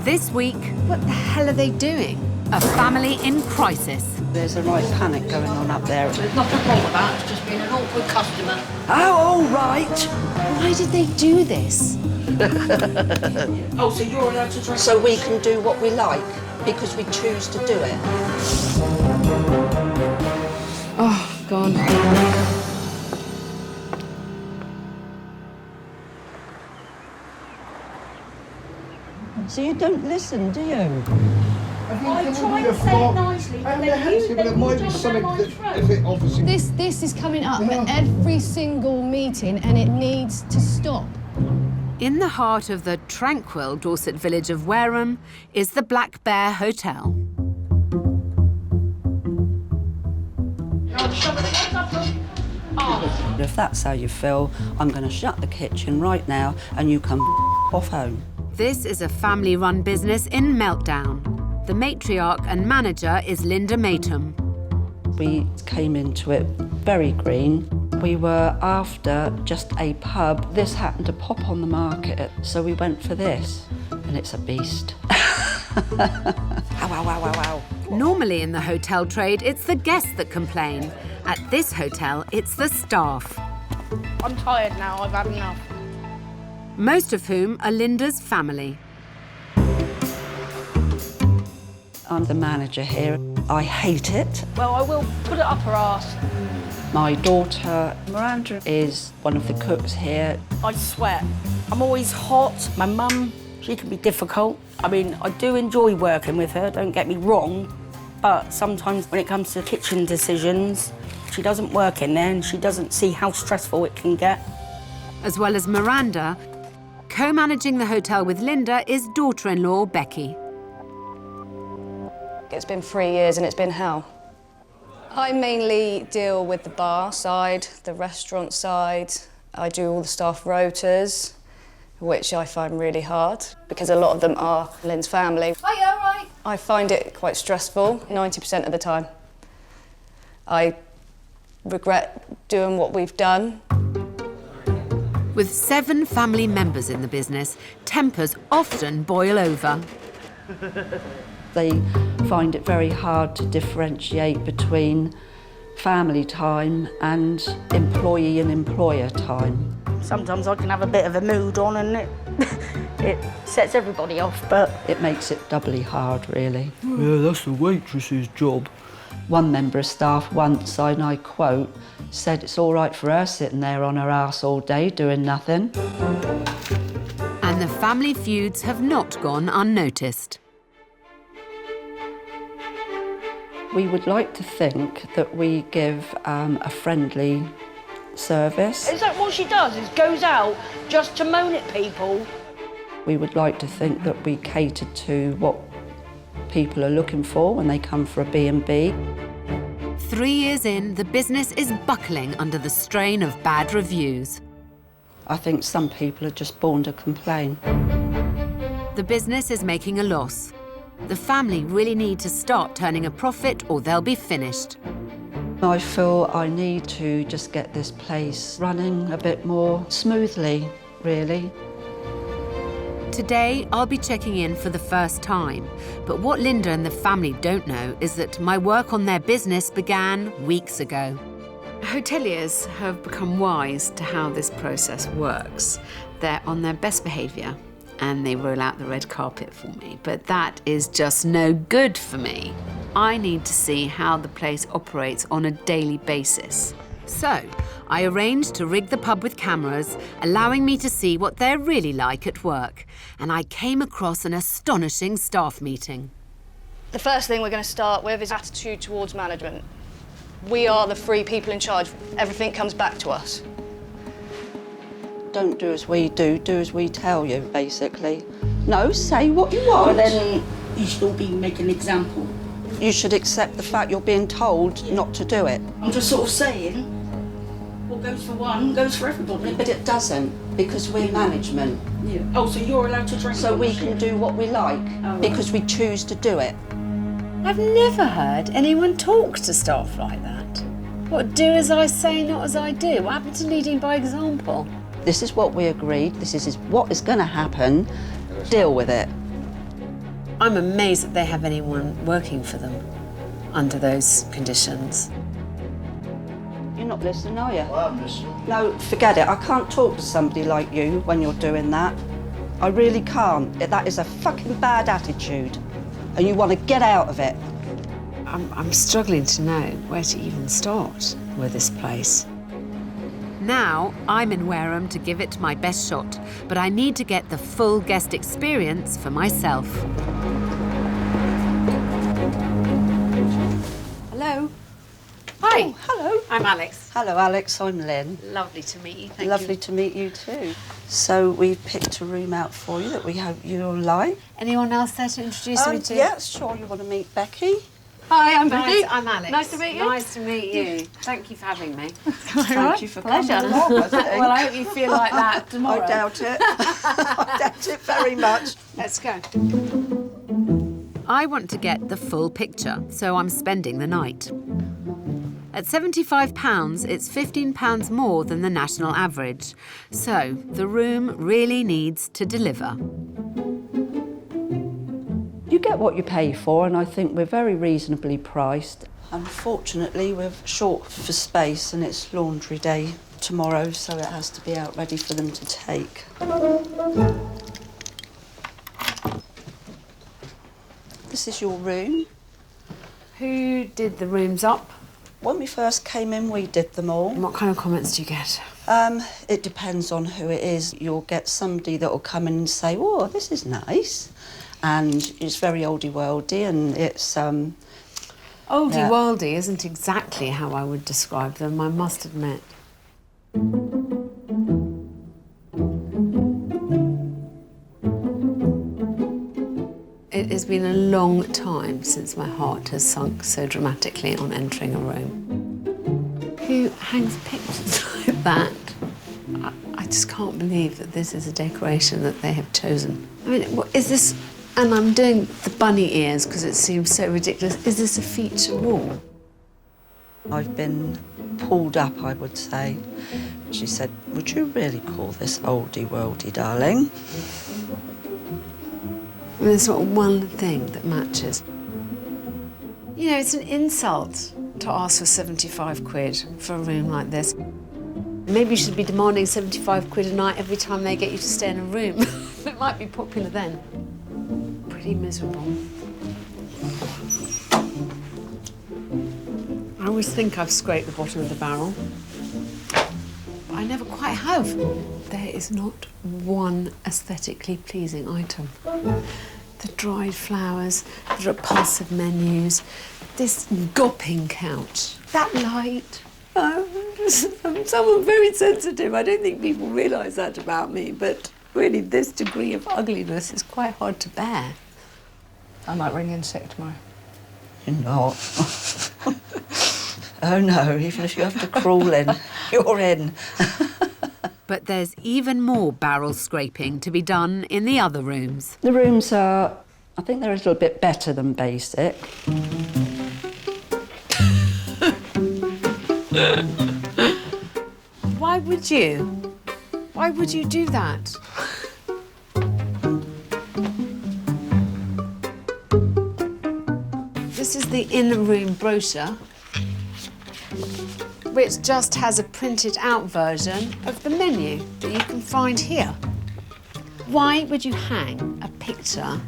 This week, what the hell are they doing? A family in crisis. There's a right panic going on up there. There's nothing wrong with that, it's just been an awkward customer. Oh, all right. Why did they do this? Oh, so you're allowed to drink? So we can do what we like, because we choose to do it. Oh, God. So you don't listen, do you? I try and say it nicely, but This is coming up at every single meeting and it needs to stop. In the heart of the tranquil Dorset village of Wareham is the Black Bear Hotel. If that's how you feel, I'm going to shut the kitchen right now and you come off home. This is a family-run business in Meltdown. The matriarch and manager is Linda Matum. We came into it very green. We were after just a pub. This happened to pop on the market, so we went for this. And it's a beast. Ow, ow, ow, ow, ow. Normally in the hotel trade, it's the guests that complain. At this hotel, it's the staff. I'm tired now, I've had enough. Most of whom are Linda's family. I'm the manager here. I hate it. Well, I will put it up her arse. My daughter, Miranda, is one of the cooks here. I sweat. I'm always hot. My mum, she can be difficult. I mean, I do enjoy working with her, don't get me wrong, but sometimes when it comes to kitchen decisions, she doesn't work in there and she doesn't see how stressful it can get. As well as Miranda, co-managing the hotel with Linda is daughter-in-law Becky. It's been 3 years and it's been hell. I mainly deal with the bar side, the restaurant side. I do all the staff rotas, which I find really hard because a lot of them are Lynn's family. Hi, all right. I find it quite stressful 90% of the time. I regret doing what we've done. With 7 family members in the business, tempers often boil over. They find it very hard to differentiate between family time and employee and employer time. Sometimes I can have a bit of a mood on and it sets everybody off, but... It makes it doubly hard, really. Yeah, that's the waitress's job. One member of staff once, and I quote, said it's all right for her sitting there on her arse all day doing nothing. And the family feuds have not gone unnoticed. We would like to think that we give a friendly service. Is that what she does, is goes out just to moan at people? We would like to think that we cater to what people are looking for when they come for a B&B. 3 years in, the business is buckling under the strain of bad reviews. I think some people are just born to complain. The business is making a loss. The family really need to start turning a profit or they'll be finished. I feel I need to just get this place running a bit more smoothly, really. Today, I'll be checking in for the first time. But what Linda and the family don't know is that my work on their business began weeks ago. Hoteliers have become wise to how this process works. They're on their best behaviour and they roll out the red carpet for me. But that is just no good for me. I need to see how the place operates on a daily basis. So, I arranged to rig the pub with cameras, allowing me to see what they're really like at work. And I came across an astonishing staff meeting. The first thing we're going to start with is attitude towards management. We are the 3 people in charge. Everything comes back to us. Don't do as we do as we tell you, basically. No, say what you want. But then you should all be making an example. You should accept the fact you're being told not to do it. I'm just sort of saying, what goes for one goes for everybody. But it doesn't, because we're management. Yeah. Oh, so you're allowed to drink? So we can do what we like, because we choose to do it. I've never heard anyone talk to staff like that. What, do as I say, not as I do? What happened to leading by example? This is what we agreed, this is what is going to happen, deal with it. I'm amazed that they have anyone working for them under those conditions. You're not listening, are you? Well, I'm listening. No, forget it. I can't talk to somebody like you when you're doing that. I really can't. That is a fucking bad attitude. And you want to get out of it. I'm struggling to know where to even start with this place. Now, I'm in Wareham to give it my best shot, but I need to get the full guest experience for myself. Hello. Hi. Oh, hello. I'm Alex. Hello, Alex. I'm Lynn. Lovely to meet you. Thank Lovely you. to meet you too. So we've picked a room out for you that we hope you'll like. Anyone else there to introduce me to? Yeah, sure. You want to meet Becky? Hi, I'm Becky. I'm Alex. Nice to meet you. Nice to meet you. Thank you for having me. Thank you for coming along, I think. Well, I hope you feel like that tomorrow. I doubt it. I doubt it very much. Let's go. I want to get the full picture, so I'm spending the night. At £75, it's £15 more than the national average. So the room really needs to deliver. You get what you pay for, and I think we're very reasonably priced. Unfortunately, we're short for space, and it's laundry day tomorrow, so it has to be out ready for them to take. This is your room. Who did the rooms up? When we first came in, we did them all. And what kind of comments do you get? It depends on who it is. You'll get somebody that will come in and say, "Oh, this is nice," and it's very oldie-worldy, and it's Oldie-worldy isn't exactly how I would describe them, I must admit. It has been a long time since my heart has sunk so dramatically on entering a room. Who hangs pictures like that? I just can't believe that this is a decoration that they have chosen. I mean, what is this? And I'm doing the bunny ears because it seems so ridiculous. Is this a feature wall? I've been pulled up, I would say. She said, "Would you really call this oldie-worldy, darling?" I mean, there's not one thing that matches. You know, it's an insult to ask for 75 quid for a room like this. Maybe you should be demanding 75 quid a night every time they get you to stay in a room. It might be popular then. Pretty miserable. I always think I've scraped the bottom of the barrel, but I never quite have. There is not one aesthetically pleasing item. The dried flowers, the repulsive menus, this gawping couch, that light. I'm someone very sensitive. I don't think people realise that about me, but really this degree of ugliness is quite hard to bear. I might ring in sick tomorrow. You're not. Oh no, even if you have to crawl in, you're in. But there's even more barrel scraping to be done in the other rooms. The rooms are, I think they're a little bit better than basic. Why would you? Why would you do that? This is the in-room brochure, which just has a printed out version of the menu that you can find here. Why would you hang a picture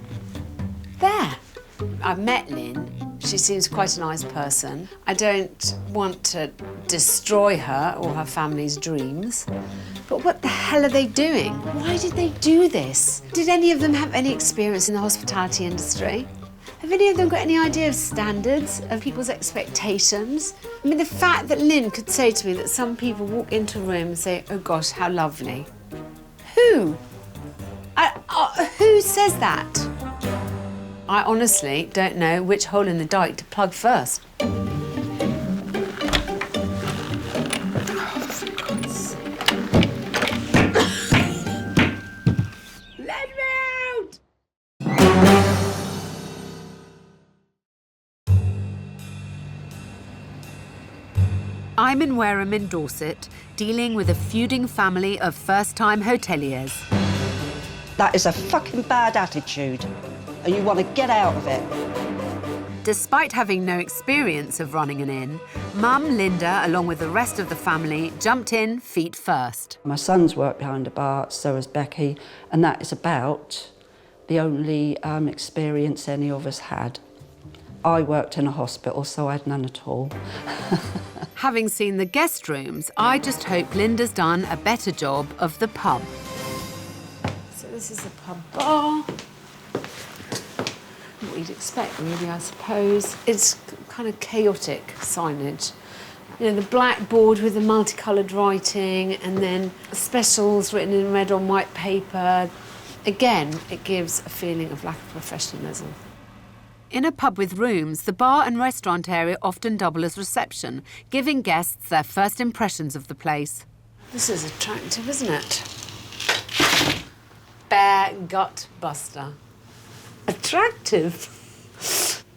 there? I've met Lynn. She seems quite a nice person. I don't want to destroy her or her family's dreams. But what the hell are they doing? Why did they do this? Did any of them have any experience in the hospitality industry? Have any of them got any idea of standards, of people's expectations? I mean, the fact that Lynn could say to me that some people walk into a room and say, "Oh gosh, how lovely." Who? Who says that? I honestly don't know which hole in the dike to plug first. Let me out! I'm in Wareham in Dorset, dealing with a feuding family of first-time hoteliers. That is a fucking bad attitude. and you want to get out of it. Despite having no experience of running an inn, Mum, Linda, along with the rest of the family, jumped in feet first. My son's worked behind a bar, so has Becky, and that is about the only experience any of us had. I worked in a hospital, so I had none at all. Having seen the guest rooms, I just hope Linda's done a better job of the pub. So this is the pub bar. What you'd expect, really, I suppose. It's kind of chaotic signage. You know, the blackboard with the multicoloured writing and then specials written in red on white paper. Again, it gives a feeling of lack of professionalism. In a pub with rooms, the bar and restaurant area often double as reception, giving guests their first impressions of the place. This is attractive, isn't it? Bear gut buster. Attractive.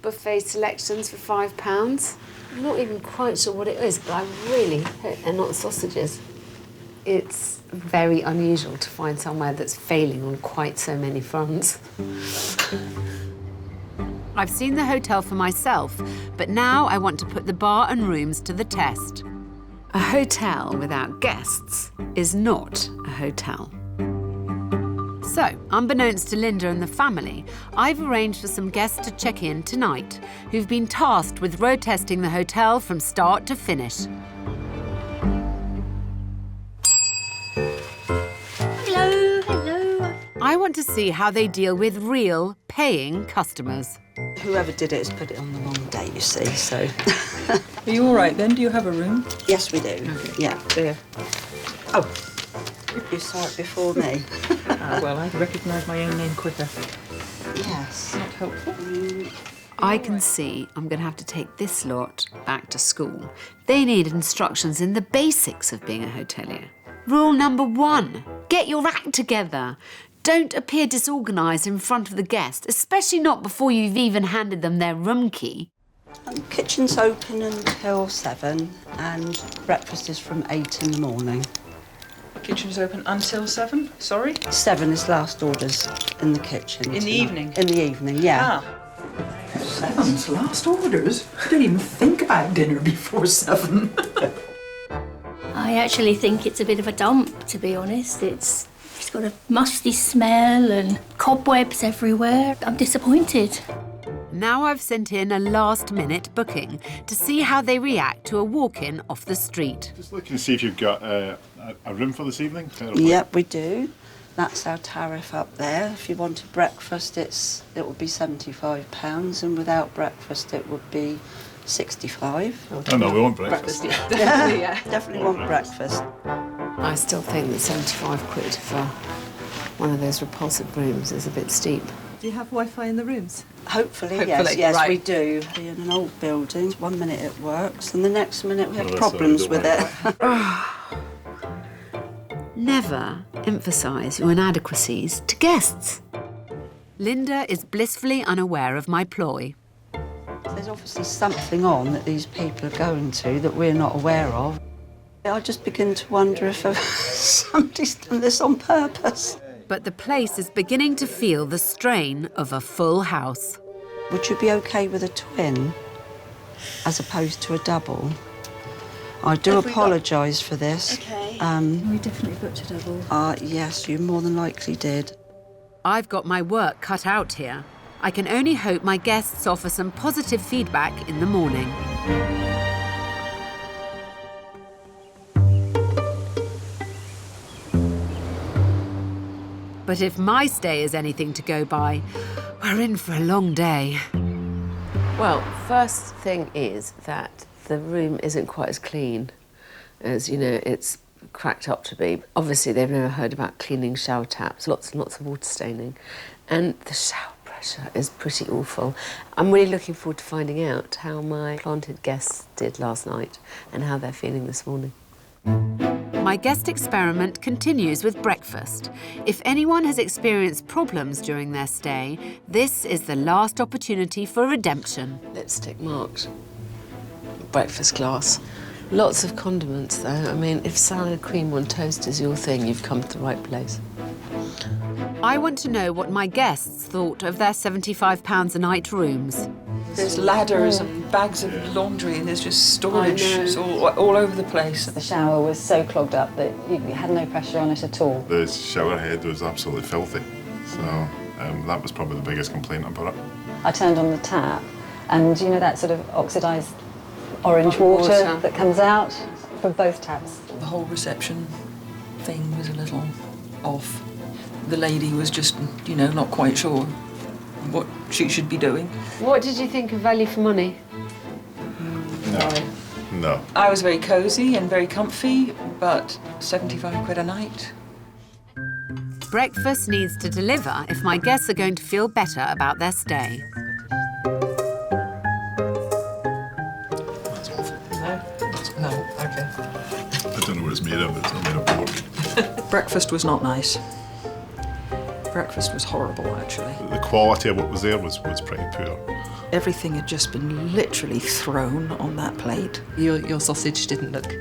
Buffet selections for £5. I'm not even quite sure what it is, but I really hope they're not sausages. It's very unusual to find somewhere that's failing on quite so many fronts. I've seen the hotel for myself, but now I want to put the bar and rooms to the test. A hotel without guests is not a hotel. So, unbeknownst to Linda and the family, I've arranged for some guests to check in tonight, who've been tasked with road testing the hotel from start to finish. Hello, hello. I want to see how they deal with real, paying customers. Whoever did it has put it on the wrong day, you see, so... Are you all right then? Do you have a room? Yes, we do. Okay. Yeah. There. Oh, you saw it before me. Well, I recognise my own name quicker. Yes. Not helpful. I can see I'm going to have to take this lot back to school. They need instructions in the basics of being a hotelier. Rule number 1, get your act together. Don't appear disorganised in front of the guest, especially not before you've even handed them their room key. Kitchen's open until 7 and breakfast is from 8 in the morning. Kitchen's open until 7? Sorry? 7 is last orders in the kitchen. In the evening? In the evening, yeah. Ah. 7's last orders? I didn't even think about dinner before 7. I actually think it's a bit of a dump, to be honest. It's got a musty smell and cobwebs everywhere. I'm disappointed. Now I've sent in a last-minute booking to see how they react to a walk-in off the street. Just looking to see if you've got a room for this evening. Yep, we do. That's our tariff up there. If you wanted breakfast, it would be £75, and without breakfast, it would be 65. Oh no, we want breakfast. Definitely, yeah. Definitely want breakfast. I still think that 75 quid for one of those repulsive rooms is a bit steep. Do you have Wi-Fi in the rooms? Hopefully, Hopefully, yes, right. we do. We're in an old building. 1 minute it works, and the next minute we have that's problems sorry, with it. Never emphasise your inadequacies to guests. Linda is blissfully unaware of my ploy. There's obviously something on that these people are going to that we're not aware of. I just begin to wonder if somebody's done this on purpose. But the place is beginning to feel the strain of a full house. Would you be OK with a twin as opposed to a double? I do apologise for this. OK. We definitely booked a double. Yes, you more than likely did. I've got my work cut out here. I can only hope my guests offer some positive feedback in the morning. But if my stay is anything to go by, we're in for a long day. Well, first thing is that the room isn't quite as clean as, you know, it's cracked up to be. Obviously, they've never heard about cleaning shower taps, lots and lots of water staining. And the shower pressure is pretty awful. I'm really looking forward to finding out how my planted guests did last night and how they're feeling this morning. My guest experiment continues with breakfast. If anyone has experienced problems during their stay, this is the last opportunity for redemption. Lipstick marked breakfast glass. Lots of condiments, though. I mean, if salad cream on toast is your thing, you've come to the right place. I want to know what my guests thought of their £75 a night rooms. There's ladders and bags of laundry, and there's just storage all over the place. The shower was so clogged up that you had no pressure on it at all. The shower head was absolutely filthy, so that was probably the biggest complaint about it. I turned on the tap, and you know that sort of oxidised orange water that comes out from both taps. The whole reception thing was a little off. The lady was just, you know, not quite sure what she should be doing. What did you think of value for money? No. I was very cosy and very comfy, but 75 quid a night. Breakfast needs to deliver if my guests are going to feel better about their stay. That's awful. No, okay. I don't know what it's made of. It's not made of pork. Breakfast was not nice. Breakfast was horrible, actually. The quality of what was there was pretty poor. Everything had just been literally thrown on that plate. Your sausage didn't look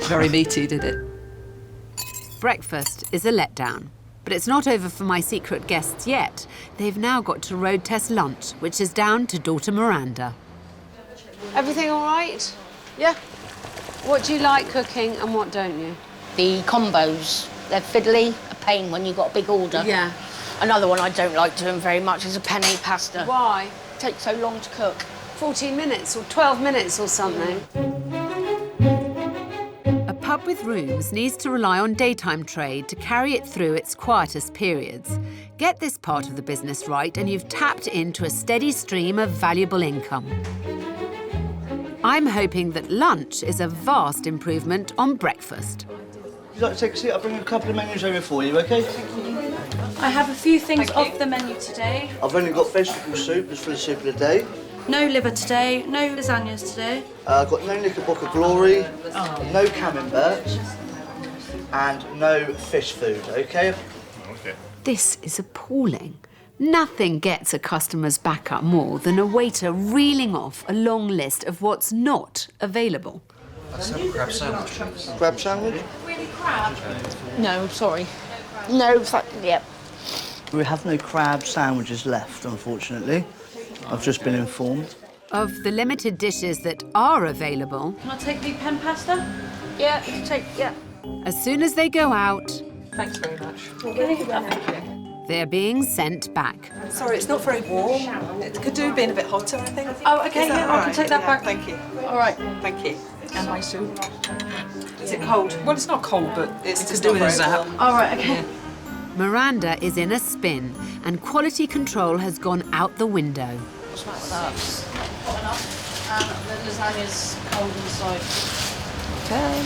very meaty, did it? Breakfast is a letdown. But it's not over for my secret guests yet. They've now got to road test lunch, which is down to daughter Miranda. Everything all right? Yeah. What do you like cooking and what don't you? The combos, they're fiddly, a pain when you've got a big order. Yeah. Another one I don't like doing very much is a penne pasta. Why? It takes so long to cook. 14 minutes or 12 minutes or something. A pub with rooms needs to rely on daytime trade to carry it through its quietest periods. Get this part of the business right and you've tapped into a steady stream of valuable income. I'm hoping that lunch is a vast improvement on breakfast. Would you like to take a seat? I'll bring a couple of menus over for you, OK? I have a few things off the menu today. I've only got vegetable soup, just for the soup of the day. No liver today, no lasagnas today. I've got no Knickerbocker Glory, no camembert, and no fish food, OK? Okay. This is appalling. Nothing gets a customer's back up more than a waiter reeling off a long list of what's not available. Let's have a crab sandwich, please. Crab sandwich? Really crab? No, sorry. No, yep. We have no crab sandwiches left, unfortunately. I've just been informed. Of the limited dishes that are available... Can I take the pen pasta? Yeah, you can take, yeah. As soon as they go out... Thanks very much. They're being sent back. Sorry, it's not very warm. It could do being a bit hotter, I think. Oh, OK, yeah, I can take that back. Thank you. All right. Thank you. And my soup. Is it cold? Well, it's not cold, but it's to do with a zap. All right, OK. Miranda is in a spin, and quality control has gone out the window. What's the matter with that? Hot enough. And the lasagna's cold inside. Okay.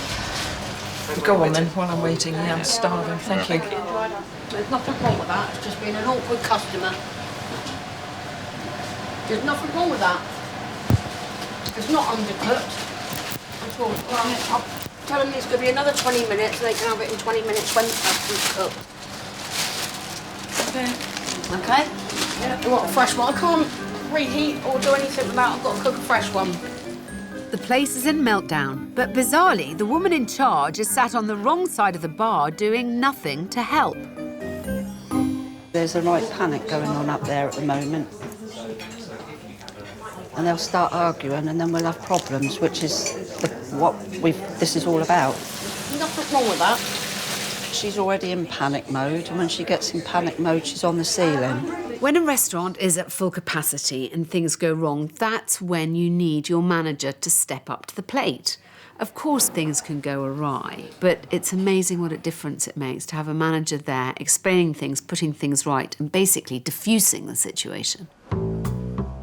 Go on then, while I'm waiting. Yeah, I'm starving. Thank you. There's nothing wrong with that. It's just being an awkward customer. There's nothing wrong with that. It's not undercooked at all. Well, I'll tell them it's going to be another 20 minutes and they can have it in 20 minutes when the pasta's cooked. Okay? Yeah. You want a fresh one? I can't reheat or do anything without I've got to cook a fresh one. The place is in Meltdown, but bizarrely, the woman in charge is sat on the wrong side of the bar doing nothing to help. There's a right panic going on up there at the moment. And they'll start arguing and then we'll have problems, which is this is all about. Nothing wrong with that. She's already in panic mode, and when she gets in panic mode, she's on the ceiling. When a restaurant is at full capacity and things go wrong, that's when you need your manager to step up to the plate. Of course, things can go awry, but it's amazing what a difference it makes to have a manager there explaining things, putting things right, and basically diffusing the situation.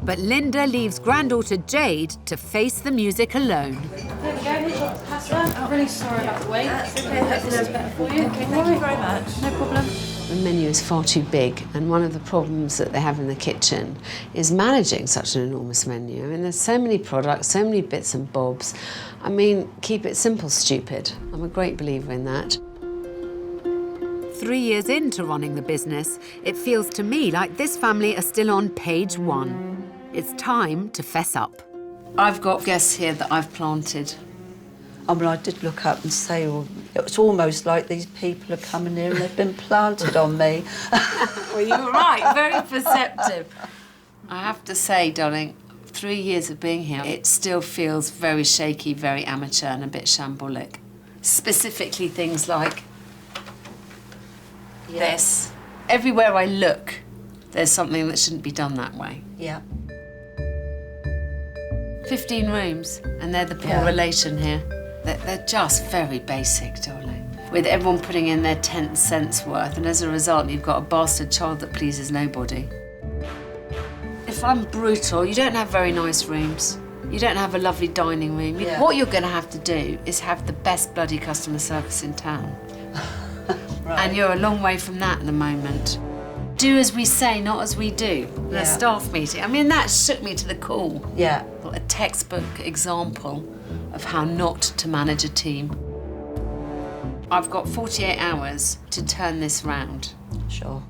But Linda leaves granddaughter Jade to face the music alone. There we go, here's your pasta. I'm really sorry about the wait. That's okay, hopefully that's better for you. Okay, thank you very much. No problem. The menu is far too big, and one of the problems that they have in the kitchen is managing such an enormous menu. I mean, there's so many products, so many bits and bobs. I mean, keep it simple, stupid. I'm a great believer in that. 3 years into running the business, it feels to me like this family are still on page 1. It's time to fess up. I've got guests here that I've planted. I mean, I did look up and say, well, it's almost like these people are coming here and they've been planted on me. Well, you were right, very perceptive. I have to say, darling, 3 years of being here, it still feels very shaky, very amateur and a bit shambolic. Specifically things like this. Everywhere I look, there's something that shouldn't be done that way. Yeah. 15 rooms, and they're the poor relation here. They're just very basic, darling. With everyone putting in their 10 cents worth, and as a result, you've got a bastard child that pleases nobody. If I'm brutal, you don't have very nice rooms. You don't have a lovely dining room. What you're going to have to do is have the best bloody customer service in town. Right. And you're a long way from that at the moment. Do as we say, not as we do. In a staff meeting. I mean, that shook me to the core. Yeah. A textbook example of how not to manage a team. I've got 48 hours to turn this round. Sure.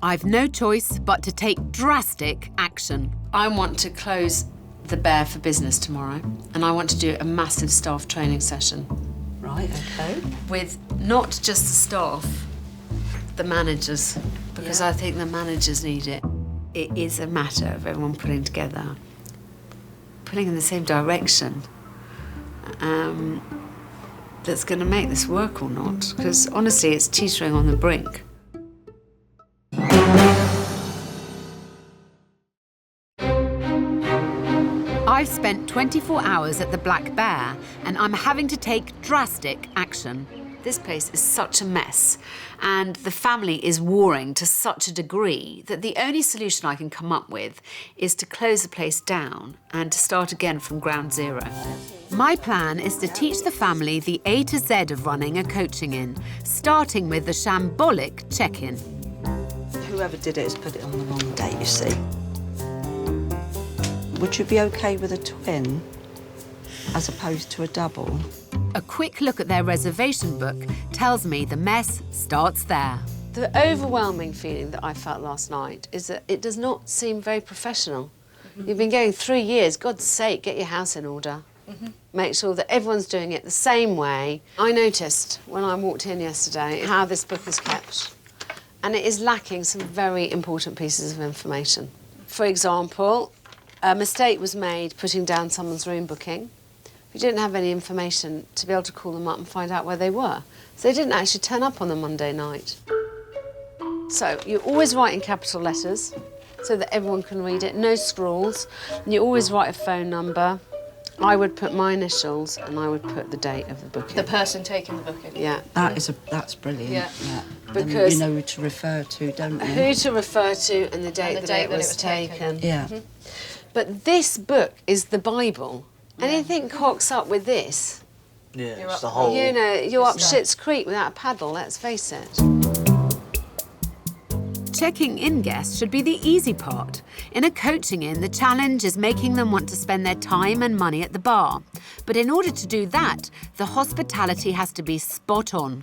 I've no choice but to take drastic action. I want to close the Bear for business tomorrow, and I want to do a massive staff training session. Right, okay. With not just the staff, the managers, because I think the managers need it. It is a matter of everyone pulling together, pulling in the same direction, that's going to make this work or not, because honestly, it's teetering on the brink. I've spent 24 hours at the Black Bear, and I'm having to take drastic action. This place is such a mess, and the family is warring to such a degree that the only solution I can come up with is to close the place down and to start again from ground zero. My plan is to teach the family the A to Z of running a coaching inn, starting with the shambolic check-in. Whoever did it has put it on the wrong date, you see. Would you be OK with a twin as opposed to a double? A quick look at their reservation book tells me the mess starts there. The overwhelming feeling that I felt last night is that it does not seem very professional. You've been going 3 years, God's sake, get your house in order. Make sure that everyone's doing it the same way. I noticed when I walked in yesterday how this book is kept, and it is lacking some very important pieces of information. For example, a mistake was made putting down someone's room booking. We didn't have any information to be able to call them up and find out where they were. So they didn't actually turn up on the Monday night. So you always write in capital letters so that everyone can read it, no scrawls. And you always write a phone number. I would put my initials and I would put the date of the booking. The person taking the booking. Yeah. That's brilliant. Yeah. Because then you know who to refer to, don't you? Who to refer to and the date that it was taken. Yeah. But this book is the Bible. Anything cocks up with this, it's the whole... you know, you're up Schitt's Creek without a paddle, let's face it. Checking in guests should be the easy part. In a coaching inn, the challenge is making them want to spend their time and money at the bar. But in order to do that, the hospitality has to be spot on.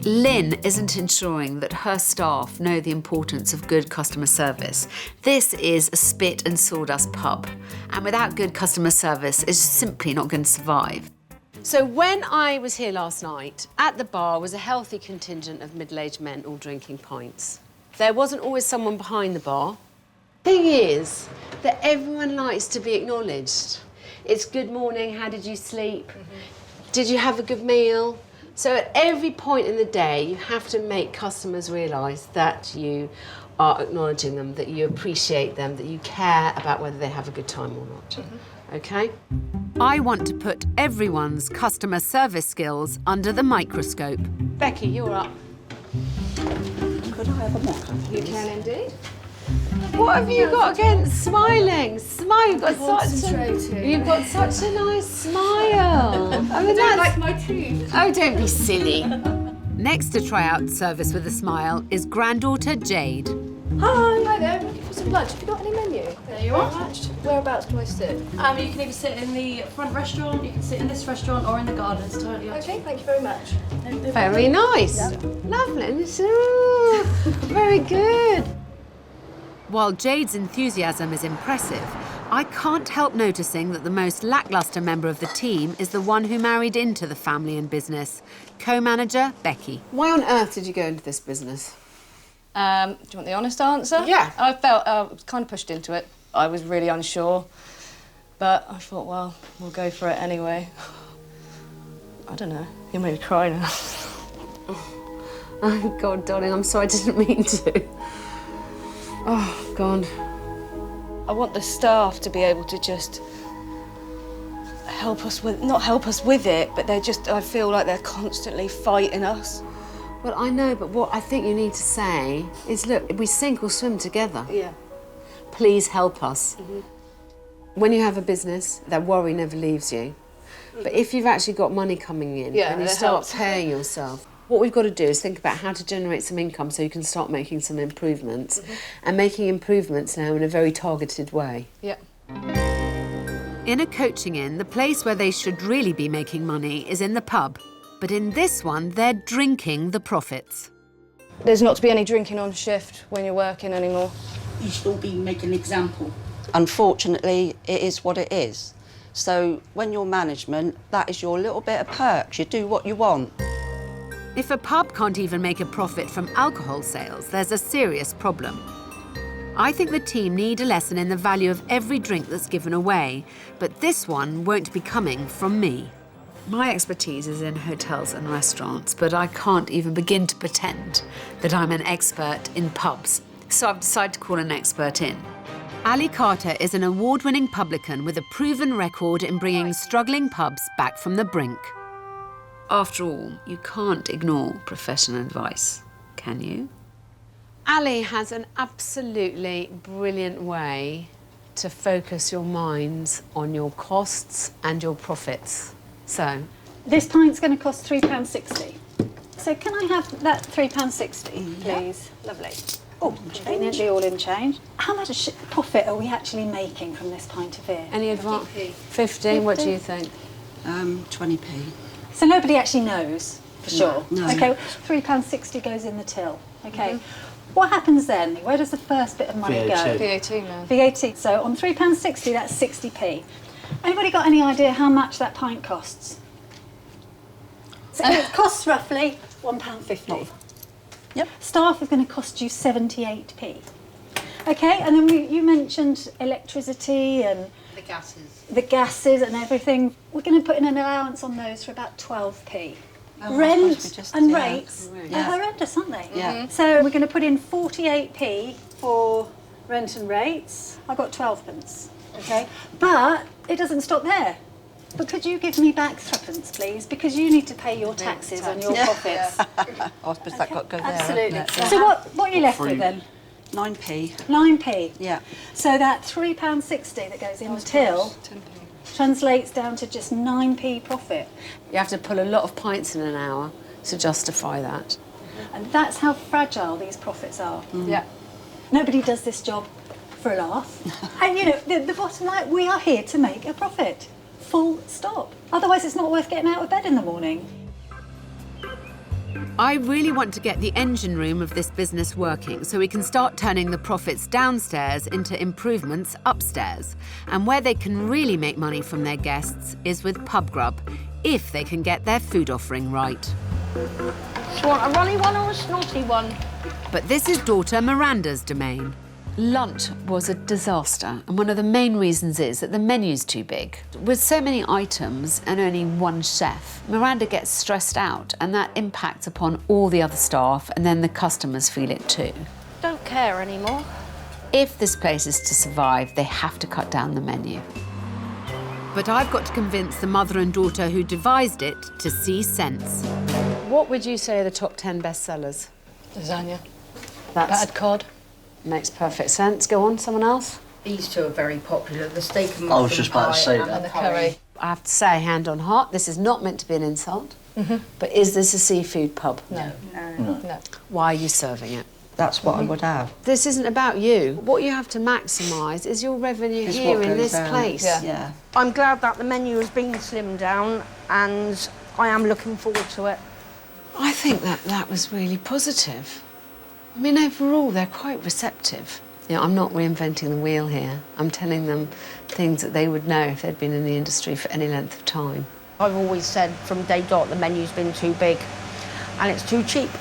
Lynn isn't ensuring that her staff know the importance of good customer service. This is a spit and sawdust pub, and without good customer service, it's simply not going to survive. So when I was here last night, at the bar was a healthy contingent of middle-aged men all drinking pints. There wasn't always someone behind the bar. Thing is that everyone likes to be acknowledged. It's good morning, how did you sleep? Did you have a good meal? So at every point in the day, you have to make customers realise that you are acknowledging them, that you appreciate them, that you care about whether they have a good time or not. OK? I want to put everyone's customer service skills under the microscope. Becky, you're up. Could I have a mocha, please? You can indeed. What have you got against smiling? Smile. You've got such a nice smile. I mean, don't like my tooth. Oh, don't be silly. Next to try out service with a smile is granddaughter Jade. Hi. Hi there. I'm looking for some lunch. Have you got any menu? There you are. Whereabouts do I sit? You can either sit in the front restaurant, you can sit in this restaurant, or in the garden. It's totally up to you. Okay, thank you very much. Very nice. Yeah. Lovely. Very good. While Jade's enthusiasm is impressive, I can't help noticing that the most lacklustre member of the team is the one who married into the family and business, co-manager Becky. Why on earth did you go into this business? Do you want the honest answer? Yeah. I felt I was kind of pushed into it. I was really unsure, but I thought, well, we'll go for it anyway. I don't know. You made me cry now. Oh, God, darling, I'm sorry, I didn't mean to. Oh, God. I want the staff to be able to just help us with, not help us with it, but they're just, I feel like they're constantly fighting us. Well, I know, but what I think you need to say is, look, we sink or swim together. Yeah. Please help us. When you have a business, that worry never leaves you. But if you've actually got money coming in and you start paying yourself, what we've got to do is think about how to generate some income so you can start making some improvements and making improvements now in a very targeted way. Yeah. In a coaching inn, the place where they should really be making money is in the pub. But in this one, they're drinking the profits. There's not to be any drinking on shift when you're working anymore. You should all be making an example. Unfortunately, it is what it is. So when you're management, that is your little bit of perks. You do what you want. If a pub can't even make a profit from alcohol sales, there's a serious problem. I think the team need a lesson in the value of every drink that's given away, but this one won't be coming from me. My expertise is in hotels and restaurants, but I can't even begin to pretend that I'm an expert in pubs. So I've decided to call an expert in. Ali Carter is an award-winning publican with a proven record in bringing struggling pubs back from the brink. After all, you can't ignore professional advice, can you? Ali has an absolutely brilliant way to focus your minds on your costs and your profits. So, this pint's going to cost £3.60. So can I have that £3.60, please? Lovely. Oh, conveniently all in change. How much profit are we actually making from this pint of beer? Any advance? 15, what do you think? 20p. So nobody actually knows, for sure? No. OK, £3.60 goes in the till, OK. What happens then? Where does the first bit of money go? VAT, man. VAT. So on £3.60, that's 60p. Anybody got any idea how much that pint costs? So it costs roughly £1.50. Yep. Staff is going to cost you 78p. OK, and then you mentioned electricity and the gases and everything. We're going to put in an allowance on those for about 12p. Rent and rates are horrendous, aren't they? Yeah. So we're going to put in 48p for rent and rates. I've got 12p, OK? But it doesn't stop there. But could you give me back 3p, please? Because you need to pay your taxes on your profits. I suppose that got to go there. Absolutely. So what are you left with then? 9p. 9p. Yeah. So that £3.60 that goes in the till translates down to just 9p profit. You have to pull a lot of pints in an hour to justify that. And that's how fragile these profits are. Yeah. Nobody does this job for a laugh. And, you know, the bottom line, we are here to make a profit. Full stop. Otherwise, it's not worth getting out of bed in the morning. I really want to get the engine room of this business working so we can start turning the profits downstairs into improvements upstairs. And where they can really make money from their guests is with pub grub, if they can get their food offering right. Do you want a runny one or a snotty one? But this is daughter Miranda's domain. Lunch was a disaster, and one of the main reasons is that the menu's too big. With so many items and only one chef, Miranda gets stressed out, and that impacts upon all the other staff, and then the customers feel it too. Don't care anymore. If this place is to survive, they have to cut down the menu. But I've got to convince the mother and daughter who devised it to see sense. What would you say are the top 10 bestsellers? Lasagna. That's Bad cod. Makes perfect sense. Go on, someone else? These two are very popular, the steak and muffin I was just about to say pie that. and the curry. I have to say, hand on heart, this is not meant to be an insult, but is this a seafood pub? No. Why are you serving it? That's what I would have. This isn't about you. What you have to maximise is your revenue It's here what in goes this down. place. Yeah. I'm glad that the menu has been slimmed down and I am looking forward to it. I think that was really positive. I mean, overall, they're quite receptive. You know, I'm not reinventing the wheel here. I'm telling them things that they would know if they'd been in the industry for any length of time. I've always said from day dot the menu's been too big and it's too cheap.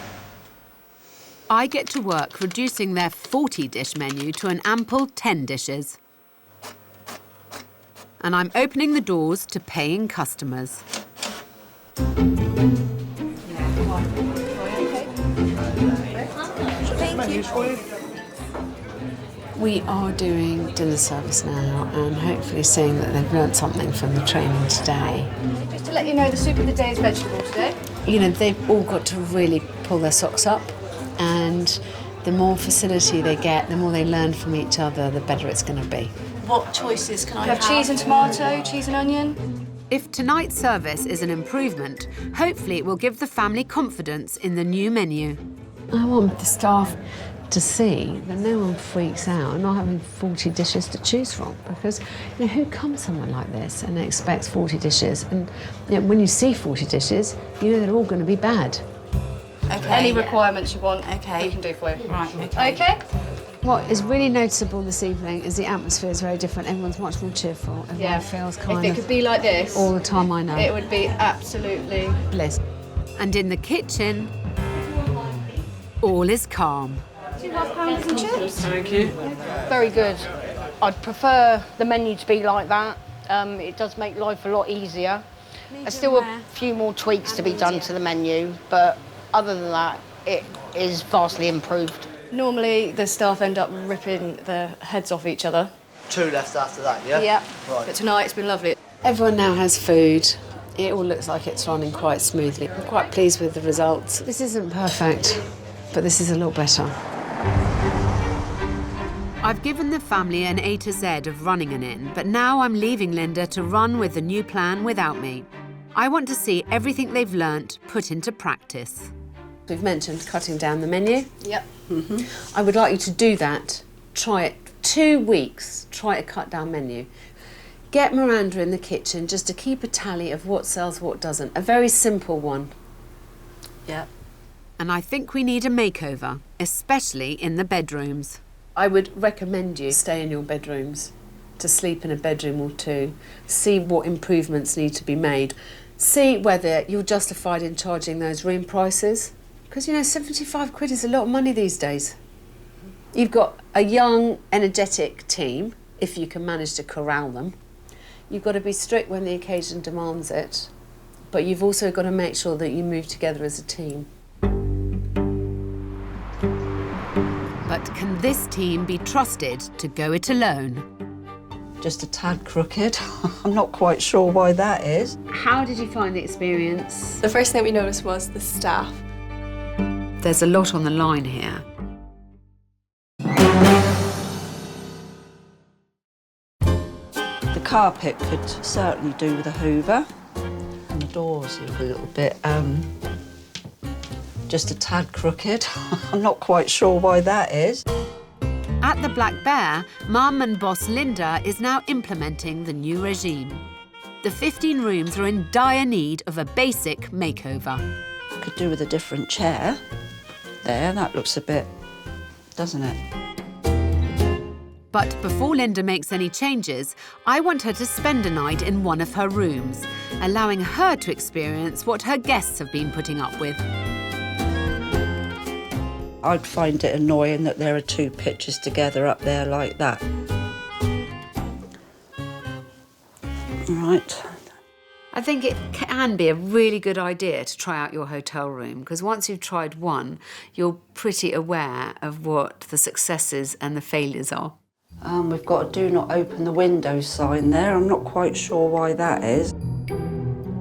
I get to work reducing their 40-dish menu to an ample 10 dishes. And I'm opening the doors to paying customers. We are doing dinner service now and hopefully seeing that they've learnt something from the training today. Just to let you know, the soup of the day is vegetable today. You know, they've all got to really pull their socks up, and the more facility they get, the more they learn from each other, the better it's going to be. What choices can I have? Cheese and tomato, cheese and onion. If tonight's service is an improvement, hopefully it will give the family confidence in the new menu. I want the staff to see that no one freaks out and not having 40 dishes to choose from, because you know, who comes somewhere like this and expects 40 dishes, and you know, when you see 40 dishes you know they're all going to be bad. Okay. Any requirements you want, we can do for you. Right, Okay. What is really noticeable this evening is the atmosphere is very different. Everyone's much more cheerful. Everyone feels kind of... If it could be like this... all the time, I know. It would be absolutely... bliss. And in the kitchen, all is calm. £2.5 and chips. Thank you. Very good. I'd prefer the menu to be like that. It does make life a lot easier. There's still a few more tweaks to be done to the menu, but other than that, it is vastly improved. Normally, the staff end up ripping their heads off each other. 2 left after that, yeah? Yeah. Right. But tonight, it's been lovely. Everyone now has food. It all looks like it's running quite smoothly. I'm quite pleased with the results. This isn't perfect, but this is a lot better. I've given the family an A to Z of running an inn, but now I'm leaving Linda to run with the new plan without me. I want to see everything they've learnt put into practice. We've mentioned cutting down the menu. Yep. I would like you to do that. Try it. 2 weeks, try a cut down menu. Get Miranda in the kitchen just to keep a tally of what sells, what doesn't. A very simple one. Yeah. And I think we need a makeover, especially in the bedrooms. I would recommend you stay in your bedrooms, to sleep in a bedroom or 2. See what improvements need to be made. See whether you're justified in charging those room prices. Because, you know, 75 quid is a lot of money these days. You've got a young, energetic team, if you can manage to corral them. You've got to be strict when the occasion demands it, but you've also got to make sure that you move together as a team. But can this team be trusted to go it alone? Just a tad crooked. I'm not quite sure why that is. How did you find the experience? The first thing we noticed was the staff. There's a lot on the line here. The carpet could certainly do with a hoover. And the doors look a little bit, just a tad crooked. I'm not quite sure why that is. At the Black Bear, Mum and boss Linda is now implementing the new regime. The 15 rooms are in dire need of a basic makeover. Could do with a different chair. There, that looks a bit, doesn't it? But before Linda makes any changes, I want her to spend a night in one of her rooms, allowing her to experience what her guests have been putting up with. I'd find it annoying that there are 2 pictures together up there like that. Right. I think it can be a really good idea to try out your hotel room, because once you've tried one, you're pretty aware of what the successes and the failures are. We've got a do not open the window sign there. I'm not quite sure why that is.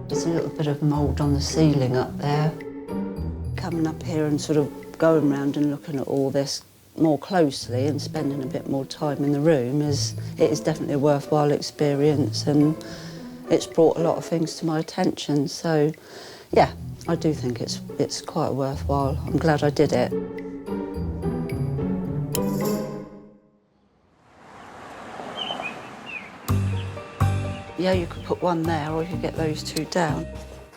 There's a little bit of mould on the ceiling up there. Coming up here and sort of going around and looking at all this more closely and spending a bit more time in the room it is definitely a worthwhile experience, and it's brought a lot of things to my attention. So, yeah, I do think it's quite worthwhile. I'm glad I did it. Yeah, you could put one there, or you could get those 2 down.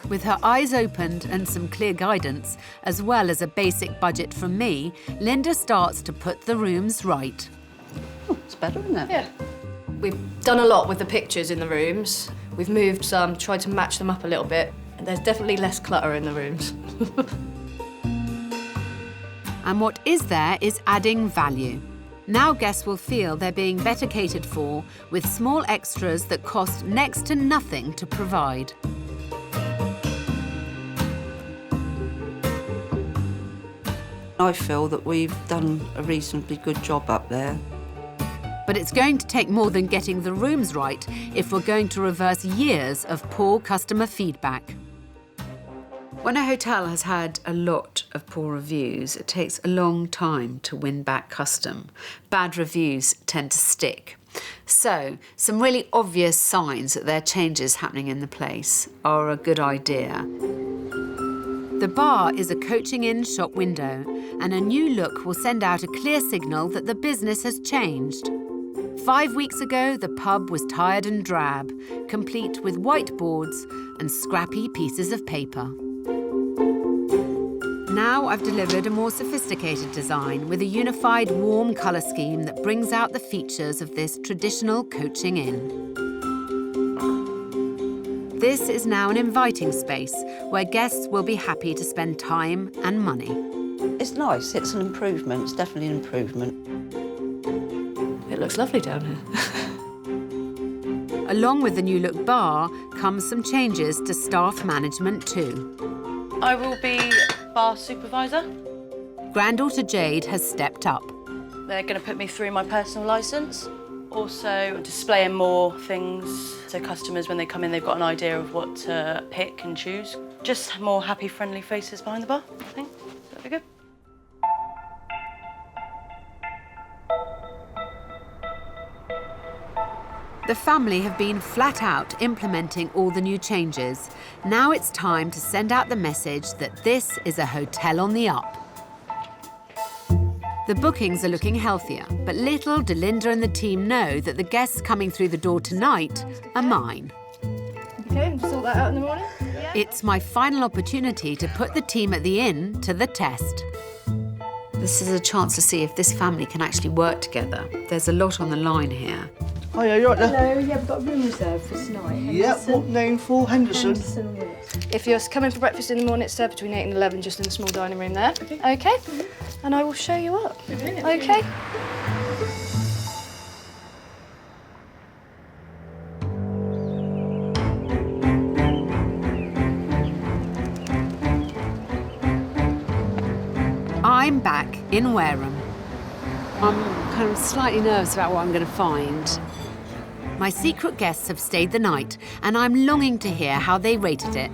With her eyes opened and some clear guidance, as well as a basic budget from me, Linda starts to put the rooms right. Oh, it's better, isn't it? Yeah. We've done a lot with the pictures in the rooms. We've moved some, tried to match them up a little bit. And there's definitely less clutter in the rooms. And what is there is adding value. Now guests will feel they're being better catered for with small extras that cost next to nothing to provide. I feel that we've done a reasonably good job up there. But it's going to take more than getting the rooms right if we're going to reverse years of poor customer feedback. When a hotel has had a lot of poor reviews, it takes a long time to win back custom. Bad reviews tend to stick. So, some really obvious signs that there are changes happening in the place are a good idea. The bar is a coaching-in shop window, and a new look will send out a clear signal that the business has changed. 5 weeks ago, the pub was tired and drab, complete with whiteboards and scrappy pieces of paper. Now I've delivered a more sophisticated design with a unified warm colour scheme that brings out the features of this traditional coaching inn. This is now an inviting space where guests will be happy to spend time and money. It's nice, it's an improvement, it's definitely an improvement. It looks lovely down here. Along with the new look bar comes some changes to staff management too. I will be bar supervisor. Granddaughter Jade has stepped up. They're going to put me through my personal licence. Also displaying more things so customers, when they come in, they've got an idea of what to pick and choose. Just more happy, friendly faces behind the bar, I think. That'd be good. The family have been flat out implementing all the new changes. Now it's time to send out the message that this is a hotel on the up. The bookings are looking healthier, but little do Linda and the team know that the guests coming through the door tonight are mine. Okay, sort that out in the morning. It's my final opportunity to put the team at the inn to the test. This is a chance to see if this family can actually work together. There's a lot on the line here. Hiya, you right there? Hello, yeah, we've got a room reserved for tonight. Yep, what name for? Henderson. If you're coming for breakfast in the morning, it's served between 8 and 11, just in the small dining room there. Okay? And I will show you up. Okay? I'm back in Wareham. I'm kind of slightly nervous about what I'm going to find. My secret guests have stayed the night, and I'm longing to hear how they rated it.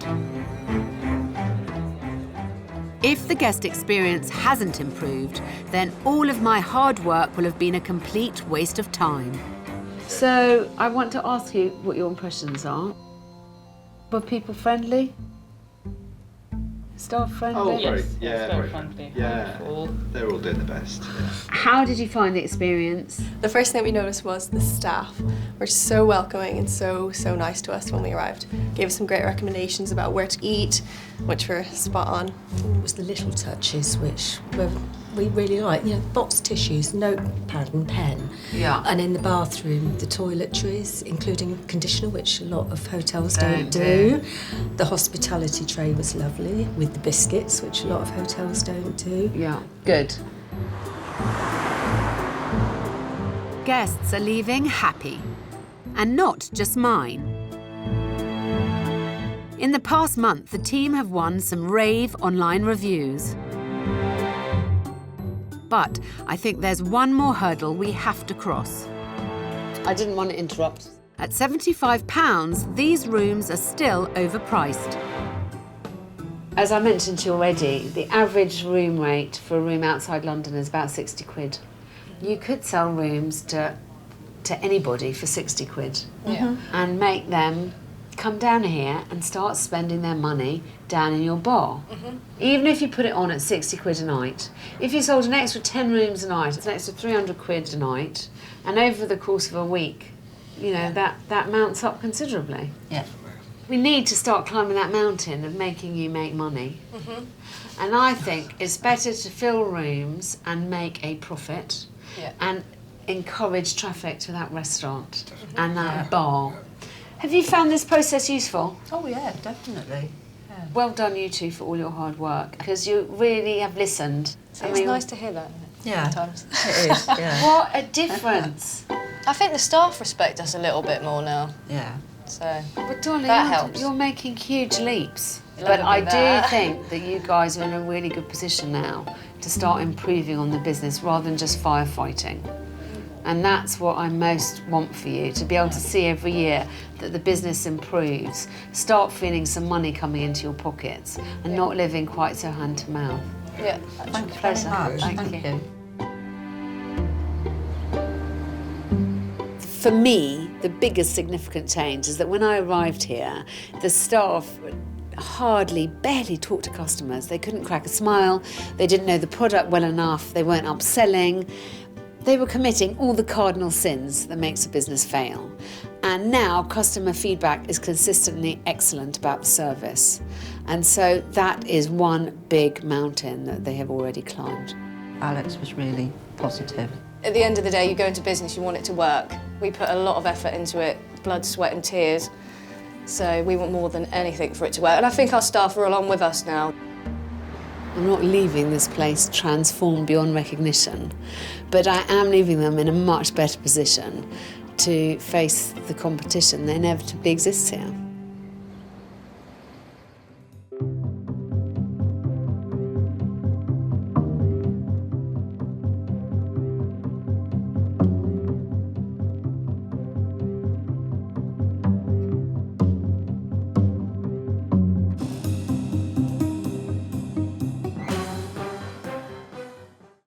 If the guest experience hasn't improved, then all of my hard work will have been a complete waste of time. So, I want to ask you what your impressions are. Were people friendly? Staff friendly? Oh, very, Yes, very friendly. Yeah, they're all doing the best. Yeah. How did you find the experience? The first thing we noticed was the staff were so welcoming and so nice to us when we arrived. Gave us some great recommendations about where to eat, which were spot on. It was the little touches which we really like. You know, box tissues, notepad and pen. Yeah. And in the bathroom, the toiletries, including conditioner, which a lot of hotels don't do. The hospitality tray was lovely, with the biscuits, which a lot of hotels don't do. Yeah, good. Guests are leaving happy, and not just mine. In the past month, the team have won some rave online reviews. But I think there's one more hurdle we have to cross. I didn't want to interrupt. At £75, these rooms are still overpriced. As I mentioned to you already, the average room rate for a room outside London is about 60 quid. You could sell rooms to anybody for 60 quid and make them come down here and start spending their money down in your bar. Even if you put it on at 60 quid a night, if you sold an extra 10 rooms a night, it's an extra 300 quid a night, and over the course of a week, you know, that mounts up considerably. Yeah. We need to start climbing that mountain of making you make money. And I think it's better to fill rooms and make a profit. And encourage traffic to that restaurant and that bar. Have you found this process useful? Oh yeah, definitely. Yeah. Well done, you two, for all your hard work, because you really have listened. It's nice to hear that. Yeah, sometimes. it is, yeah. What a difference. I think the staff respect us a little bit more now. Yeah. So But darling, that helps. you're making huge leaps. You'll But never I be do there. think that you guys are in a really good position now to start improving on the business rather than just firefighting. And that's what I most want for you, to be able to see every year that the business improves, start feeling some money coming into your pockets and not living quite so hand to mouth. Yeah. Thank you Pleasure. very much. Thank you. For me, the biggest significant change is that when I arrived here, the staff barely talked to customers. They couldn't crack a smile, they didn't know the product well enough, they weren't upselling. They were committing all the cardinal sins that makes a business fail. And now customer feedback is consistently excellent about the service. And so that is one big mountain that they have already climbed. Alex was really positive. At the end of the day, you go into business, you want it to work. We put a lot of effort into it, blood, sweat and tears. So we want more than anything for it to work. And I think our staff are along with us now. I'm not leaving this place transformed beyond recognition, but I am leaving them in a much better position to face the competition that inevitably exists here.